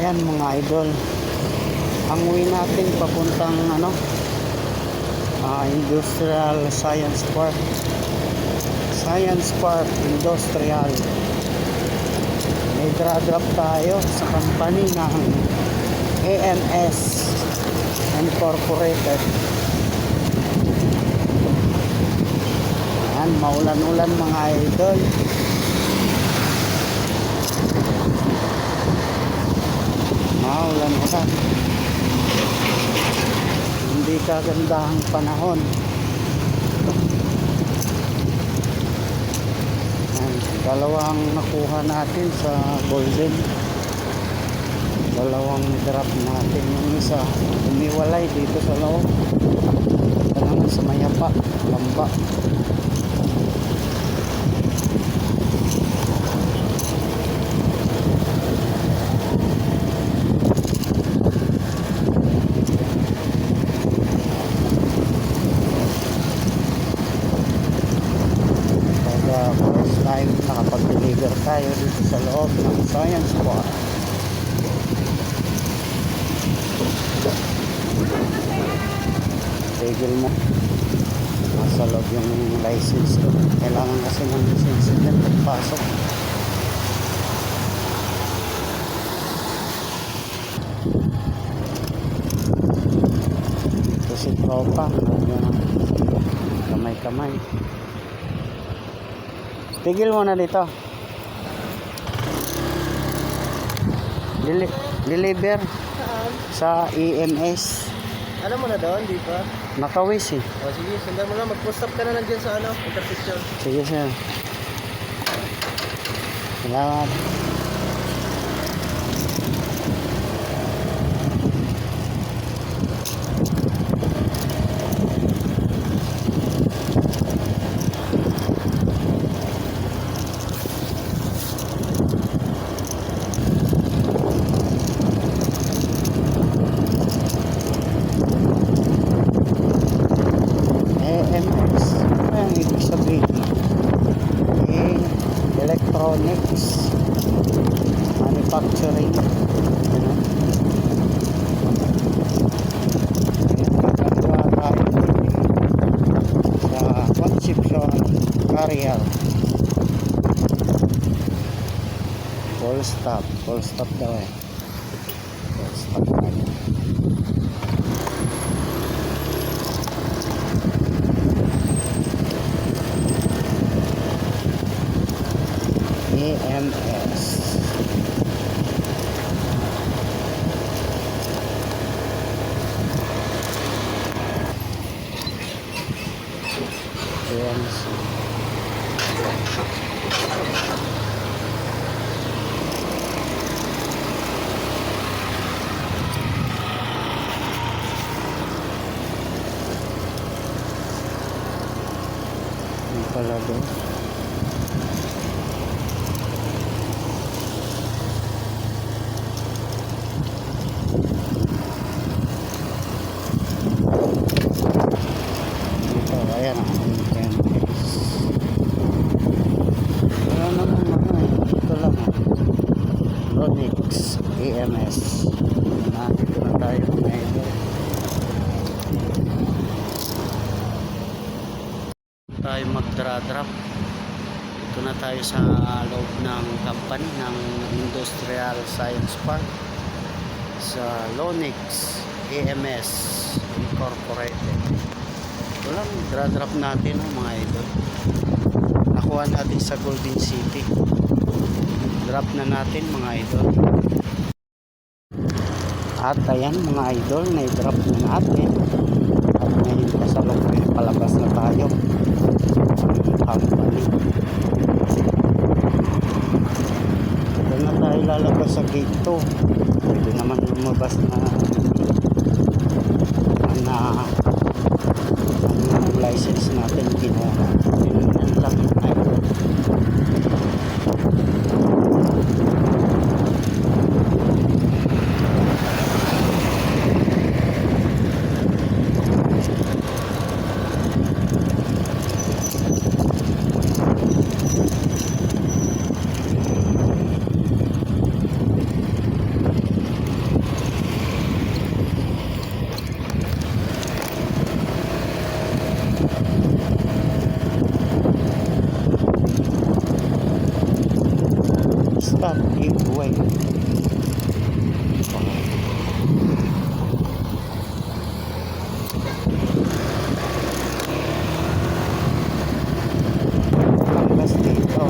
Ayan mga idol, ang uwi natin papuntang Industrial Science Park. Science Park Industrial. May drop tayo sa company ng AMS Incorporated. Ayan, maulan-ulan mga idol. Maulan-ulan. Hindi kagandahang panahon. Ayan, dalawang nakuha natin sa Golden. Dalawang drop natin. Yung isa umiwalay dito sa loob. Ito naman sa Mayapa, Lamba. First time nakapag-deliver tayo dito sa loob ng Science Park. Tigil mo, nasa loob yung license ko. Kailangan kasi ng license din pagpasok. Ito si tropa, kamay-kamay. Tigil mo na dito. Deliver sa EMS. Alam mo na doon, di ba? Nakawis eh. O sige, sundan mo lang. Mag-post up ka na lang dyan sa intersection. Sige sir. Salamat. EMS. Ano yung ibig sabihin? Electronics Manufacturing. Ayan. Gagawa tayo sa conception carrier. Full stop daw eh. Full stop tayo. EMS. EMS. Yung pala doon. Ayan ang EMS. Wala naman ito lang Lonix EMS. Dito na tayo ngayon. Tayo magdra-drop. Dito na tayo sa loob ng company ng Industrial Science Park sa Lonix EMS Incorporated. Walang dra-drop natin mga idol. Nakuha natin sa Golden City. Drop na natin mga idol. At ayan mga idol, na-drop na natin. At ngayon kasalukuyan palabas na tayo ng company. Ito na tayo lalabas sa gate 2. Pwede naman lumabas na yung license natin kinuha. Yun lang idol. Parkway. Hanggas dito.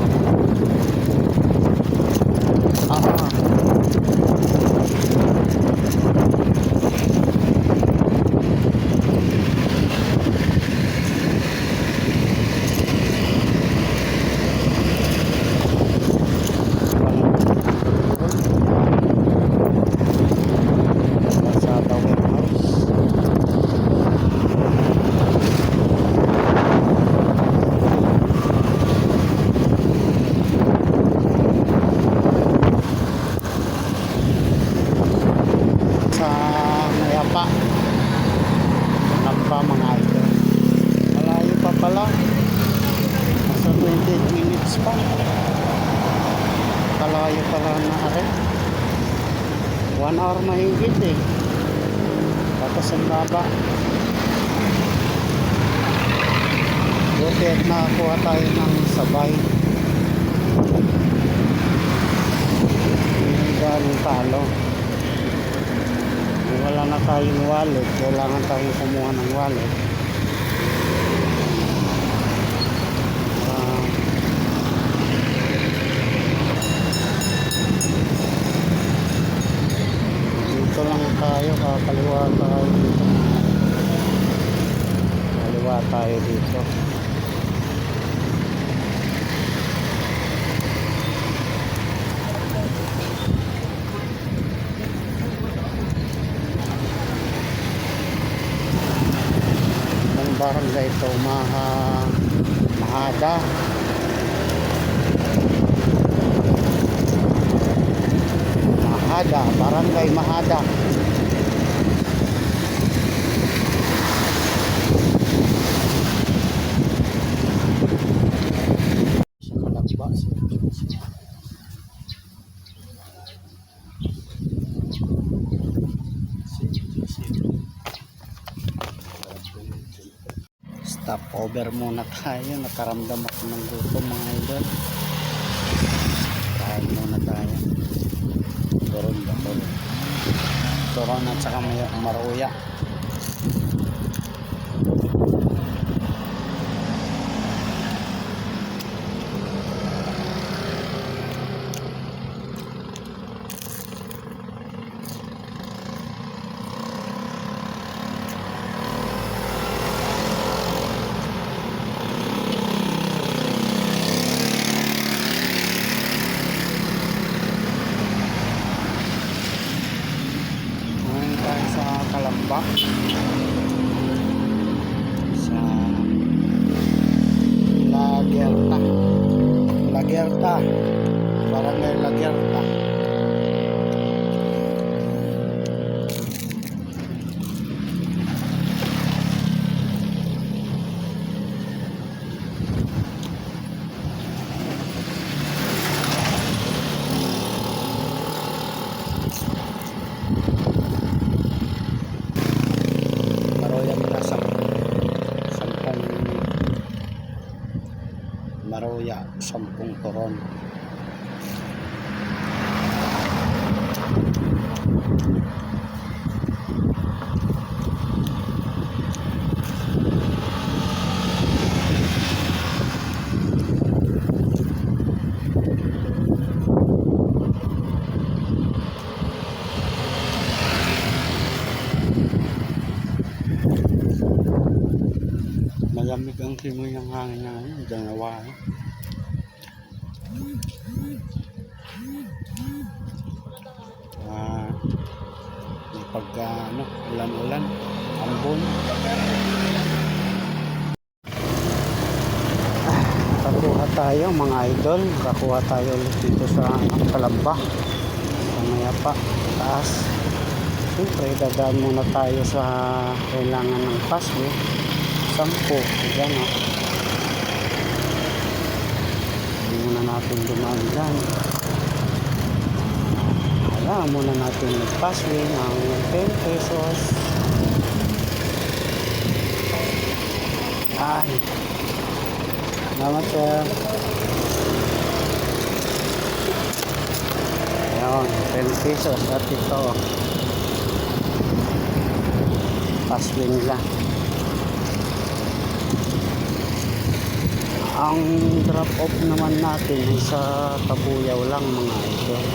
Lazada warehouse. Sa Mayapa. Nagpa mga idol. Malayo pa pala. Nasa 20 minutes pa. Kalayo pala na rin. 1 hour mahigit eh. Tapos ang baba. Buti at nakakuha tayo ng sabay. Hindi galing talo. Kung wala na tayong wallet, kailangan tayong kumuha ng wallet. Ah, dito lang tayo, kakaliwa tayo dito. Kaliwa tayo dito. Ang barangay ito, Mahada. Mahada, barangay Mahada. Stop over muna tayo. Nakaramdam ako ng gutom mga idol. Kain muna tayo. Turon at saka maruya. Kalamba sa Lagerta barangay Lagerta. Maruya, 10 turon. Malamig ang simoy ng hangin ngayon, dalawa. Pagka ulan-ulan, ambon. Kakuha tayo mga idol, kakuha tayo ulit dito sa Kalamba, sa Mayapa, taas. Siyempre, dadaan muna tayo sa kailangan ng pasway. 10, dyan o. Hindi muna natin dumaan dyan. Kailangan muna natin mag-pasway ng 10 pesos. Ay. Salamat sir. Kaya pesos at ito paswing lang. Ang drop off naman natin ay sa Kabuyaw lang mga idol.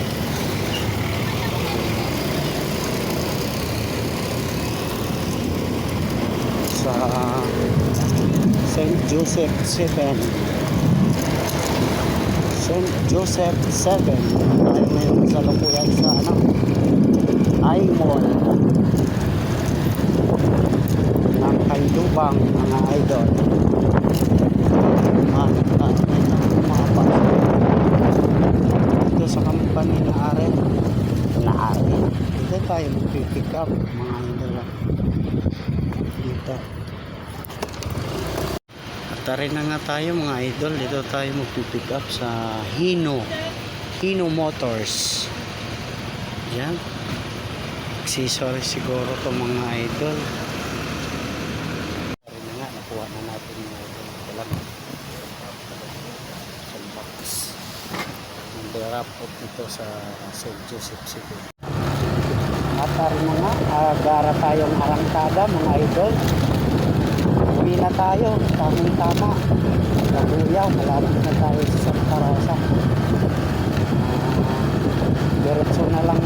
Sa St. Joseph 7. St. Joseph 7. Tayo ngayon sa Lukuyan sa I-Mall ng Kailubang mga idol. Dito sa company na Are dito tayo mag-pick up mga idol. Dito tari na nga tayo mga idol. Dito tayo mag-pick up sa Hino Motors. Yan, accessory siguro to mga idol. Tari na nga, nakuha na natin mga idol. Ito lang box ng drop off dito sa St. Joseph City. At tari na nga, gara tayong arangkada mga idol. Uwi na tayo, tamang-tama. Kabuyaw, malapit na tayo sa Santa Rosa. Diretso na lang,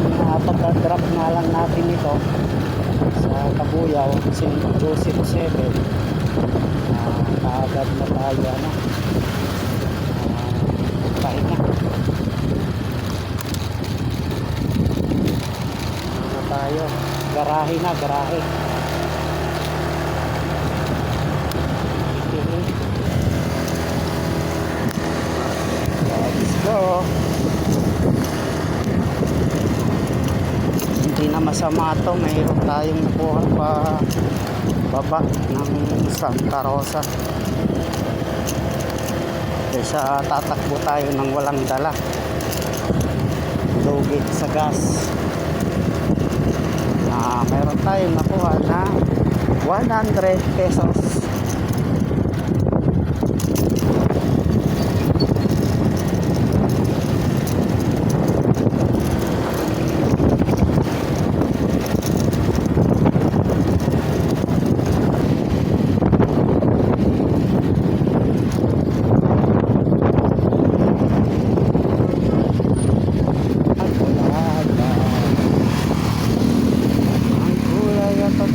pagka-drop na lang natin ito sa Kabuyaw, St. Joseph 7. Kaagad na tayo, pahinga. Na tayo, garahe. Let's go. Hindi na masama ito. Mayroon tayong nakuha pa baba ng Santa Rosa. Kaysa tatakbo tayo ng walang dala. Lugit sa gas. Mayroon tayong nakuha na 100 pesos.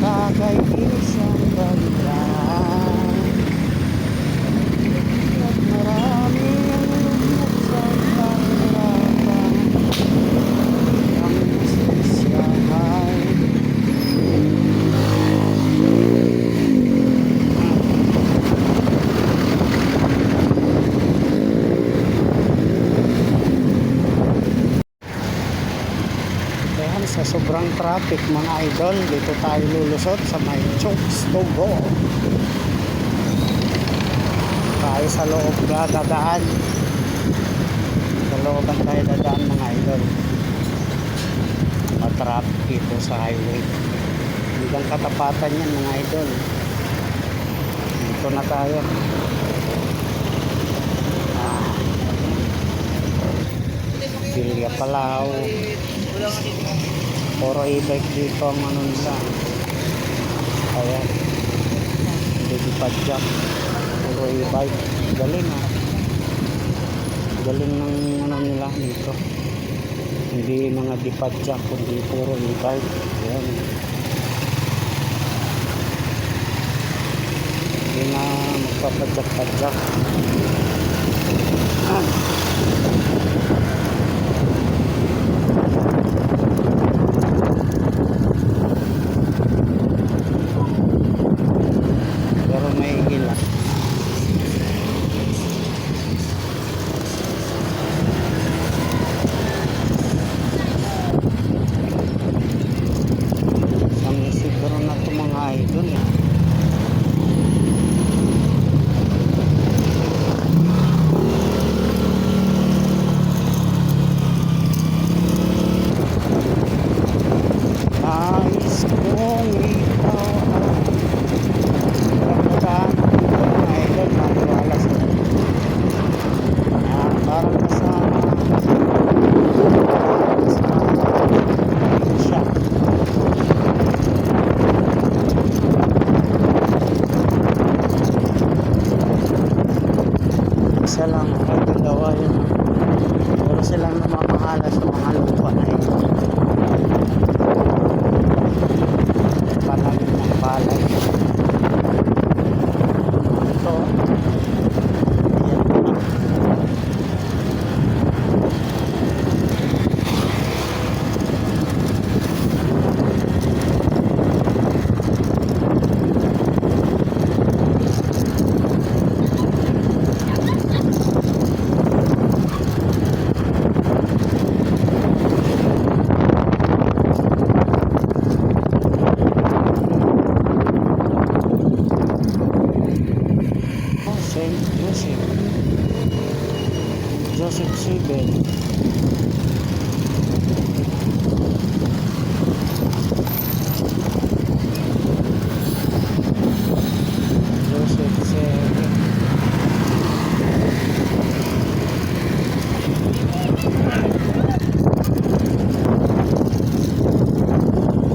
Bagay isang balilan at marami ang lugmok sa kahirapan. Ang justisyahay sa sobrang traffic mga idol. Dito tayo lulusot sa may Chokes to go. Tayo sa loob dadaan. Sa looban tayo dadaan mga idol. Matraffic dito sa highway. Hanggang katapatan yan mga idol. Dito na tayo. Bilya Palaw. Puro e-bike dito ang ano nila. Ayan, baby padjak. Puro e-bike. Galing galing ng ano nila dito. Hindi mga dipadjak kundi puro e-bike. Ayan, hindi na magpapadjak-padjak. Joseph Sibel. Joseph Sibel.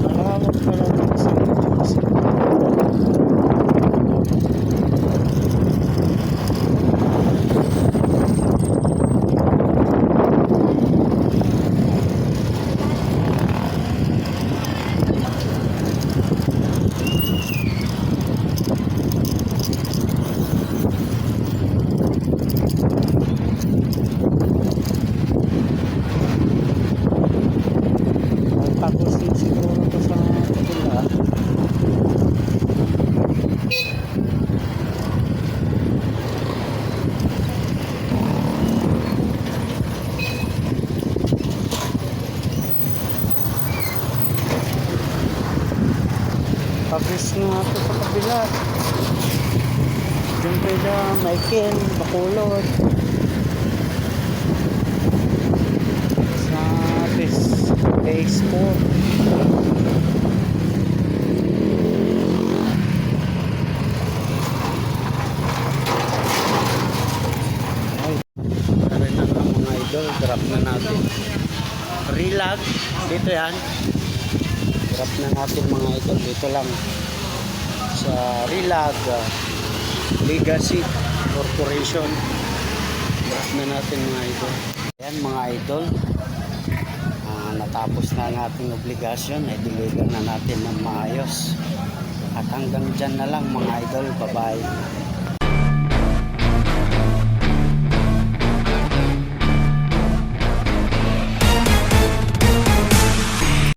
Malawak pala ng San Joseph. Tapos din siguro to sa kabila. Tapos nga to sa kabila. Diyan pwede Michael, Bacolod. Sa base 4. Ay, tara na nga mga idol, drop na natin. Relag, dito yan. Drop na natin mga idol, dito lang. Sa Relag Legacy Corporation. Drop na natin mga idol. Ayan mga idol. Natapos na ang ating obligasyon, ay deliver na natin ng maayos. At hanggang dyan na lang mga idol, bye bye.